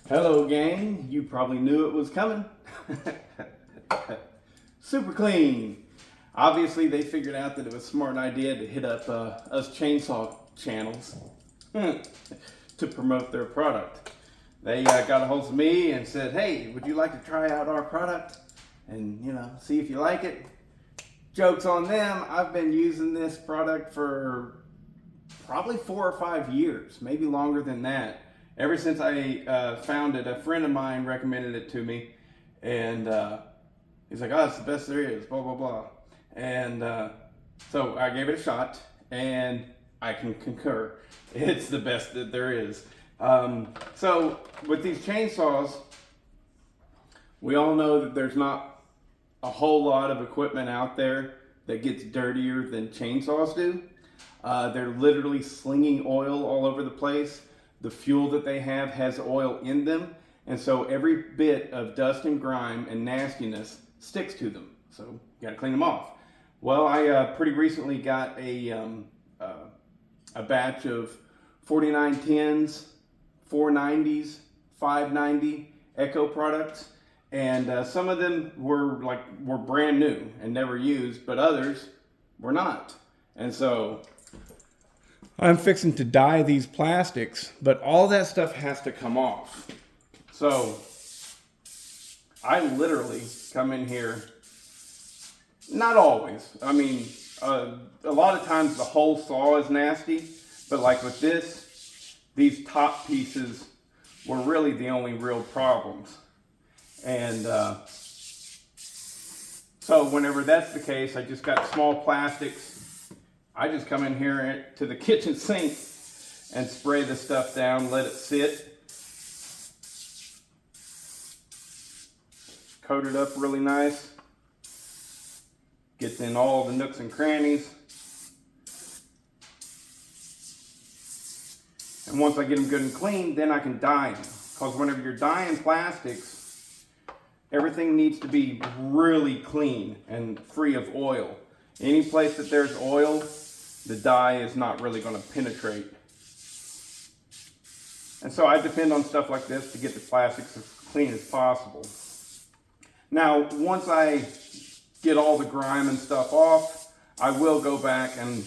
Hello gang, you probably knew it was coming. Super clean. Obviously they figured out that it was a smart idea to hit up us chainsaw channels to promote their product. They got a hold of me and said, hey, would you like to try out our product and see if you like it? Joke's on them. I've been using this product for probably 4 or 5 years, maybe longer than that. Ever since I found it, a friend of mine recommended it to me, and he's like, oh, it's the best there is, blah, blah, blah. And so I gave it a shot, and I can concur. It's the best that there is. So with these chainsaws, we all know that there's not a whole lot of equipment out there that gets dirtier than chainsaws do. They're literally slinging oil all over the place. The fuel that they have has oil in them, and so every bit of dust and grime and nastiness sticks to them. So you gotta clean them off. Well, I pretty recently got a batch of 4910s, 490s, 590 Echo products, and some of them were brand new and never used, but others were not. And so I'm fixing to dye these plastics, but all that stuff has to come off. So I literally come in here, not always. I mean, a lot of times the whole saw is nasty, but like with this, these top pieces were really the only real problems. And so whenever that's the case, I just got small plastics. I just come in here to the kitchen sink and spray the stuff down, let it sit, coat it up really nice, gets in all the nooks and crannies. And once I get them good and clean, then I can dye them. Because whenever you're dyeing plastics, everything needs to be really clean and free of oil. Any place that there's oil, the dye is not really going to penetrate. And so I depend on stuff like this to get the plastics as clean as possible. Now, once I get all the grime and stuff off, I will go back and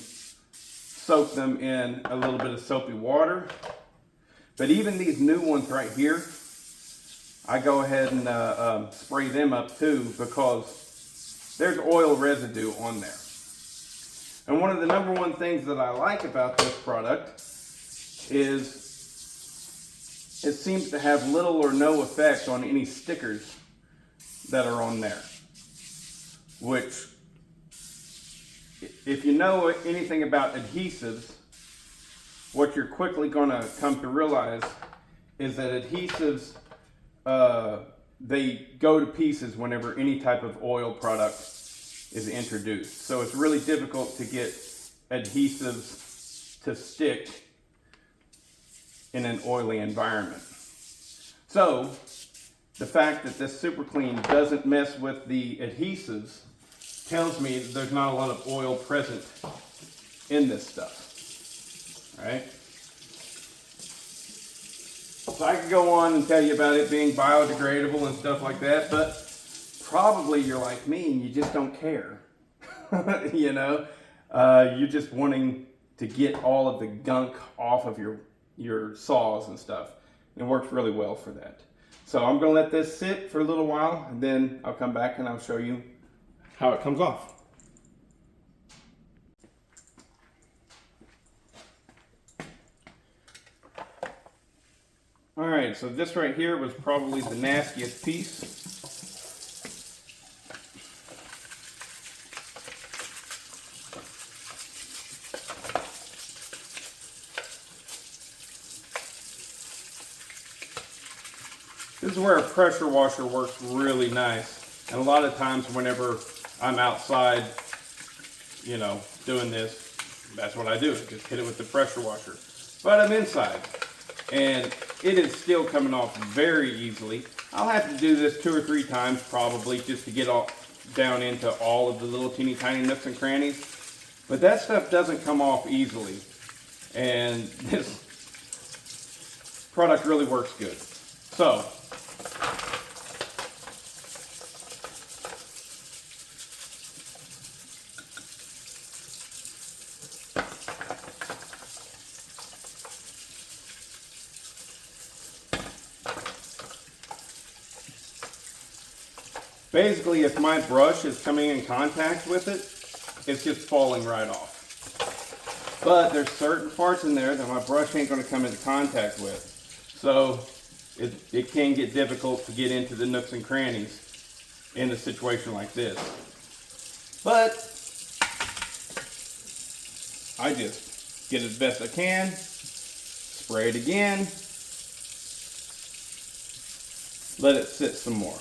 soak them in a little bit of soapy water. But even these new ones right here, I go ahead and spray them up too, because there's oil residue on there. And one of the number one things that I like about this product is it seems to have little or no effect on any stickers that are on there. Which, if you know anything about adhesives, what you're quickly going to come to realize is that adhesives, they go to pieces whenever any type of oil product is introduced. So it's really difficult to get adhesives to stick in an oily environment. So the fact that this Super Clean doesn't mess with the adhesives tells me that there's not a lot of oil present in this stuff. All right? So I could go on and tell you about it being biodegradable and stuff like that, but probably you're like me and you just don't care. You're just wanting to get all of the gunk off of your saws and stuff. It works really well for that. So I'm going to let this sit for a little while, and then I'll come back and I'll show you how it comes off. All right, so this right here was probably the nastiest piece. This is where a pressure washer works really nice. And a lot of times whenever I'm outside, doing this, that's what I do. Just hit it with the pressure washer. But I'm inside, and it is still coming off very easily. I'll have to do this 2 or 3 times probably just to get down into all of the little teeny tiny nooks and crannies. But that stuff doesn't come off easily. And this product really works good. So, basically, if my brush is coming in contact with it, it's just falling right off. But there's certain parts in there that my brush ain't going to come into contact with. So it can get difficult to get into the nooks and crannies in a situation like this. But I just get as best I can, spray it again, let it sit some more.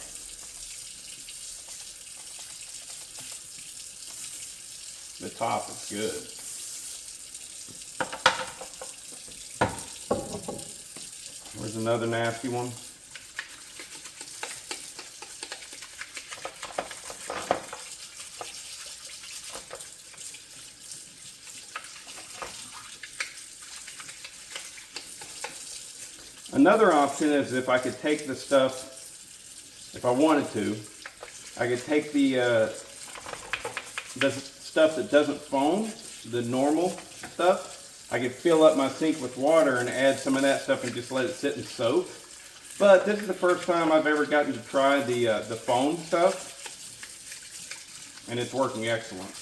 The top is good. Here's another nasty one. Another option is if I could take the stuff, if I wanted to, I could take the stuff that doesn't foam, the normal stuff. I could fill up my sink with water and add some of that stuff and just let it sit and soak. But this is the first time I've ever gotten to try the foam stuff, and it's working excellent.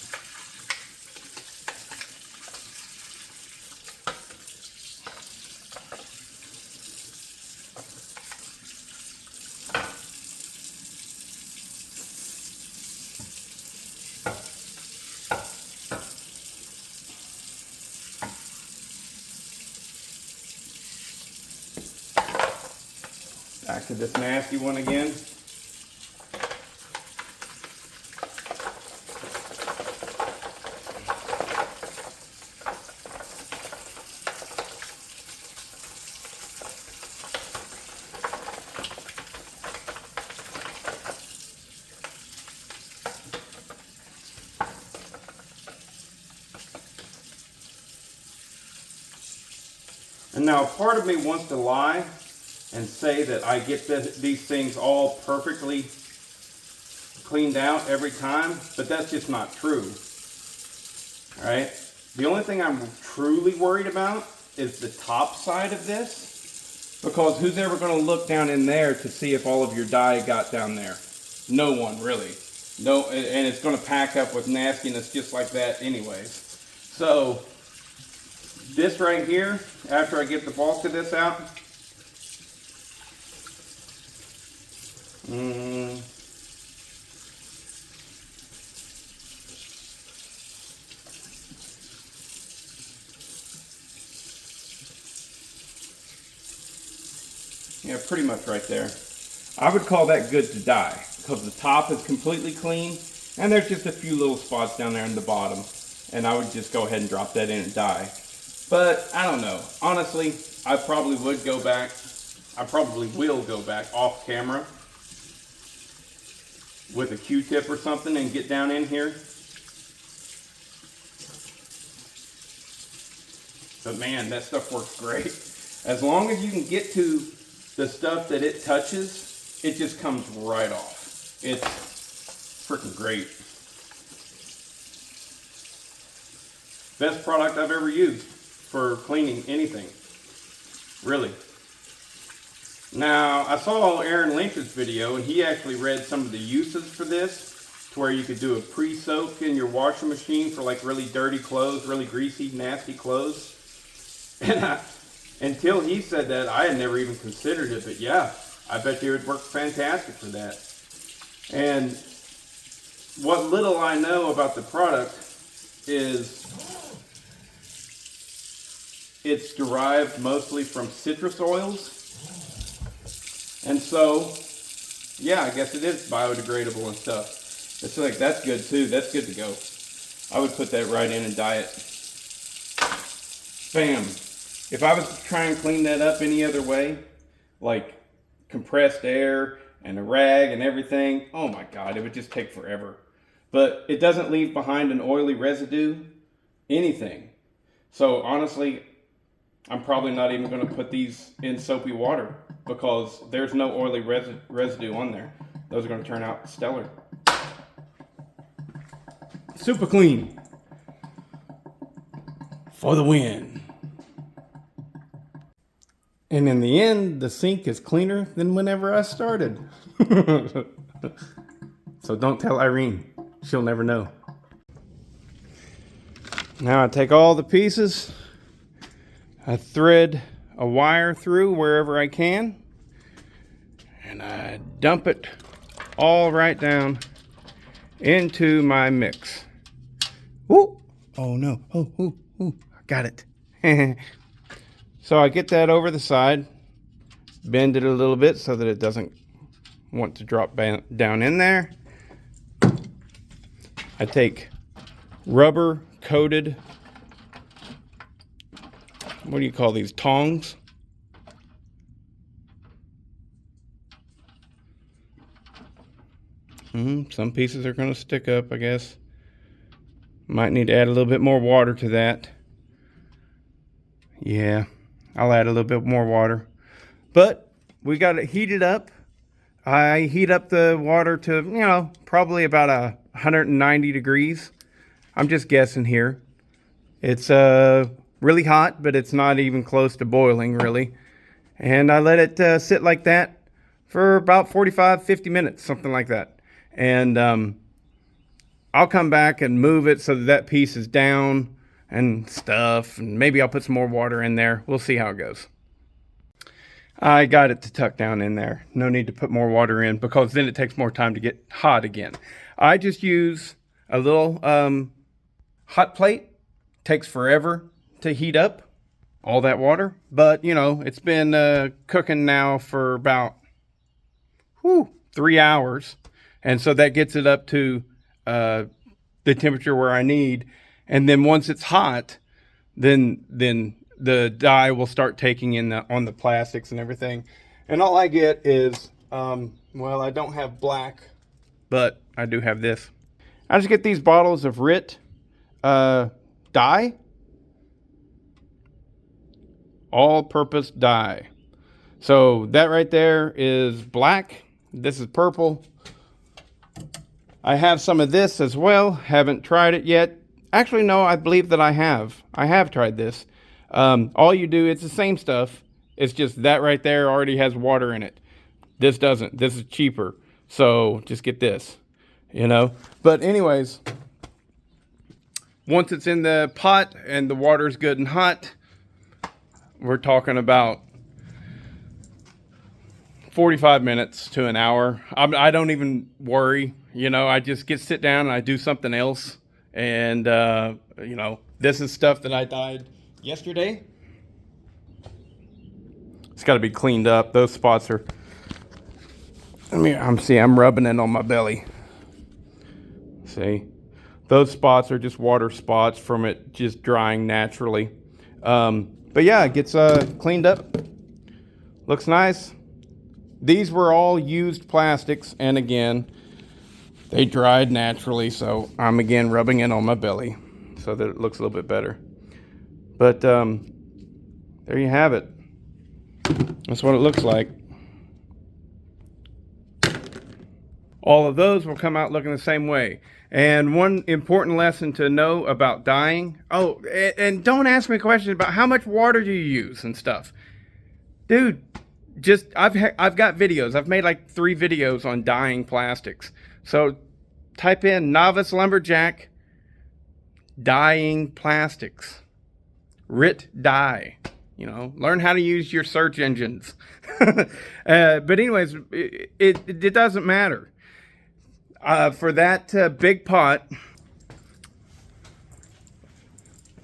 Back to this nasty one again. And now part of me wants to lie and say that I get these things all perfectly cleaned out every time, but that's just not true. All right? The only thing I'm truly worried about is the top side of this, because who's ever going to look down in there to see if all of your dye got down there? No one, really. No, and it's going to pack up with nastiness just like that anyways. So this right here, after I get the bulk of this out, yeah, pretty much right there. I would call that good to dye, because the top is completely clean, and there's just a few little spots down there in the bottom, and I would just go ahead and drop that in and dye. But I don't know. Honestly, I probably would go back. I probably will go back off camera with a Q-tip or something and get down in here. But man, that stuff works great. As long as you can get to the stuff that it touches, it just comes right off. It's freaking great. Best product I've ever used for cleaning anything. Really. Now, I saw Aaron Lynch's video, and he actually read some of the uses for this, to where you could do a pre-soak in your washing machine for like really dirty clothes, really greasy, nasty clothes. And until he said that, I had never even considered it, but yeah, I bet you it would work fantastic for that. And what little I know about the product is it's derived mostly from citrus oils. And so, yeah, I guess it is biodegradable and stuff. It's like, that's good too. That's good to go. I would put that right in and dye it. Bam. If I was to try and clean that up any other way, like compressed air and a rag and everything, oh my God, it would just take forever. But it doesn't leave behind an oily residue, anything. So honestly, I'm probably not even going to put these in soapy water. because there's no oily residue on there. Those are going to turn out stellar. Super clean. For the win. And in the end, the sink is cleaner than whenever I started. So don't tell Irene. She'll never know. Now I take all the pieces. I thread a wire through wherever I can. And I dump it all right down into my mix. Ooh. Oh no. Oh, ooh, ooh. Got it. So I get that over the side, bend it a little bit so that it doesn't want to drop down in there. I take rubber coated, what do you call these, tongs? Some pieces are going to stick up, I guess. Might need to add a little bit more water to that. Yeah, I'll add a little bit more water. But we got it heated up. I heat up the water to, you know, probably about 190 degrees. I'm just guessing here. It's really hot, but it's not even close to boiling, really. And I let it sit like that for about 45, 50 minutes, something like that. And I'll come back and move it so that piece is down and stuff. And maybe I'll put some more water in there. We'll see how it goes. I got it to tuck down in there. No need to put more water in because then it takes more time to get hot again. I just use a little hot plate. Takes forever to heat up all that water. But, you know, it's been cooking now for about 3 hours. And so that gets it up to the temperature where I need. And then once it's hot, then the dye will start taking in on the plastics and everything. And all I get is, well, I don't have black, but I do have this. I just get these bottles of RIT dye. All-purpose dye. So that right there is black. This is purple. I have some of this as well. Haven't tried it yet. Actually, no, I believe that I have. I have tried this. All you do, it's the same stuff. It's just that right there already has water in it. This doesn't. This is cheaper. So just get this, you know. But anyways, once it's in the pot and the water's good and hot, we're talking about 45 minutes to an hour. I don't even worry, you know. I just sit down and I do something else. And, you know, this is stuff that I dyed yesterday. It's got to be cleaned up. Those spots are, I'm rubbing it on my belly. See, those spots are just water spots from it just drying naturally. But yeah, it gets cleaned up. Looks nice. These were all used plastics, and again, they dried naturally, so I'm again rubbing it on my belly so that it looks a little bit better. But there you have it. That's what it looks like. All of those will come out looking the same way. And one important lesson to know about dyeing. Oh, and don't ask me questions about how much water do you use and stuff. Dude, just I've got videos. I've made like 3 videos on dyeing plastics. So type in novice lumberjack dyeing plastics. RIT dye. You know, learn how to use your search engines. But anyways, it doesn't matter. For that big pot,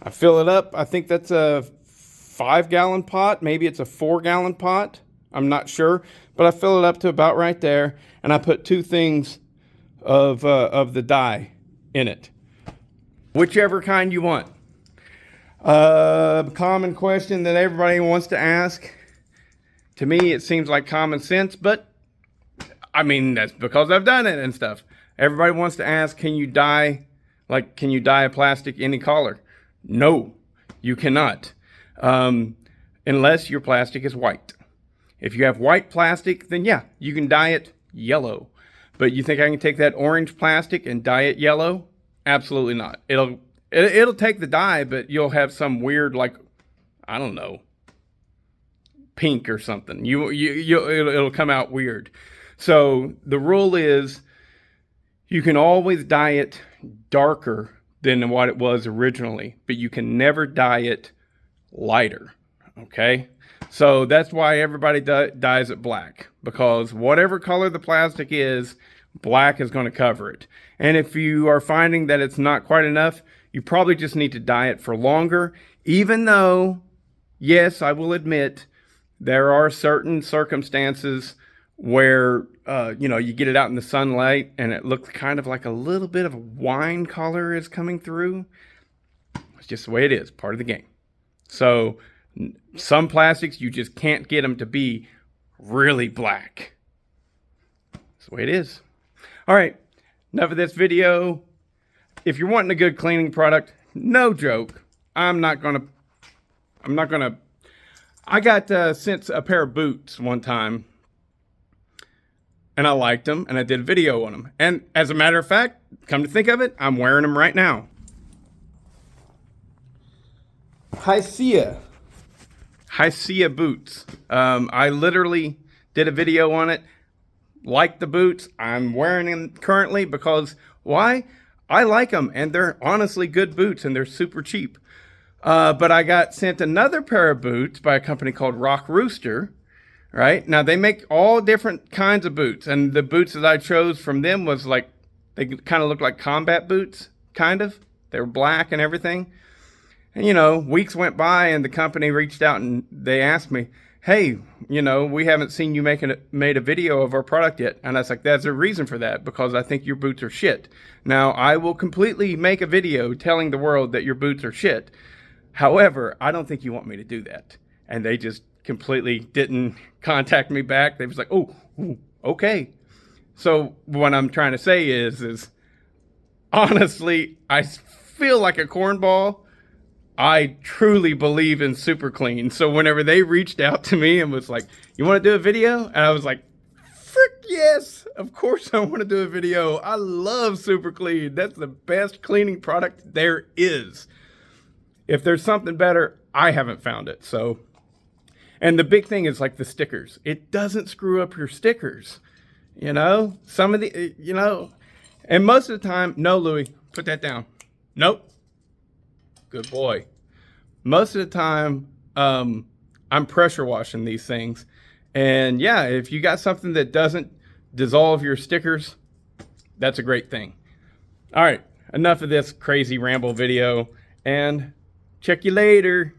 I fill it up. I think that's a 5-gallon pot. Maybe it's a 4-gallon pot. I'm not sure. But I fill it up to about right there. And I put 2 things of the dye in it. Whichever kind you want. Common question that everybody wants to ask. To me, it seems like common sense, but I mean, that's because I've done it and stuff. Everybody wants to ask, can you dye a plastic any color? No, you cannot. Unless your plastic is white. If you have white plastic, then yeah, you can dye it yellow. But you think I can take that orange plastic and dye it yellow? Absolutely not. It'll take the dye, but you'll have some weird, like, I don't know, pink or something. It'll come out weird. So the rule is you can always dye it darker than what it was originally, but you can never dye it lighter. Okay? So that's why everybody dyes it black, because whatever color the plastic is, black is going to cover it. And if you are finding that it's not quite enough, you probably just need to dye it for longer, even though, yes, I will admit, there are certain circumstances where, you get it out in the sunlight and it looks kind of like a little bit of a wine color is coming through. It's just the way it is, part of the game. So some plastics, you just can't get them to be really black. That's the way it is. All right, enough of this video. If you're wanting a good cleaning product, no joke, I got sent a pair of boots one time, and I liked them, and I did a video on them. And as a matter of fact, come to think of it, I'm wearing them right now. Hysia boots. I literally did a video on it. Liked the boots. I'm wearing them currently because why? I like them, and they're honestly good boots, and they're super cheap. But I got sent another pair of boots by a company called Rock Rooster. Right now, they make all different kinds of boots, and the boots that I chose from them was like, they kind of look like combat boots, kind of. They were black and everything. And, weeks went by and the company reached out and they asked me, hey, we haven't seen you made a video of our product yet. And I was like, there's a reason for that, because I think your boots are shit. Now, I will completely make a video telling the world that your boots are shit. However, I don't think you want me to do that. And they just completely didn't contact me back. They was like, oh, okay. So what I'm trying to say is honestly, I feel like a cornball. I truly believe in super clean. So whenever they reached out to me and was like, you want to do a video? And I was like, frick yes, of course I want to do a video. I love super clean. That's the best cleaning product there is. If there's something better, I haven't found it. So, and the big thing is like the stickers. It doesn't screw up your stickers. Some of the, and most of the time, no, Louie, put that down. Nope. Good boy. Most of the time, I'm pressure washing these things. And yeah, if you got something that doesn't dissolve your stickers, that's a great thing. All right, enough of this crazy ramble video, and check you later.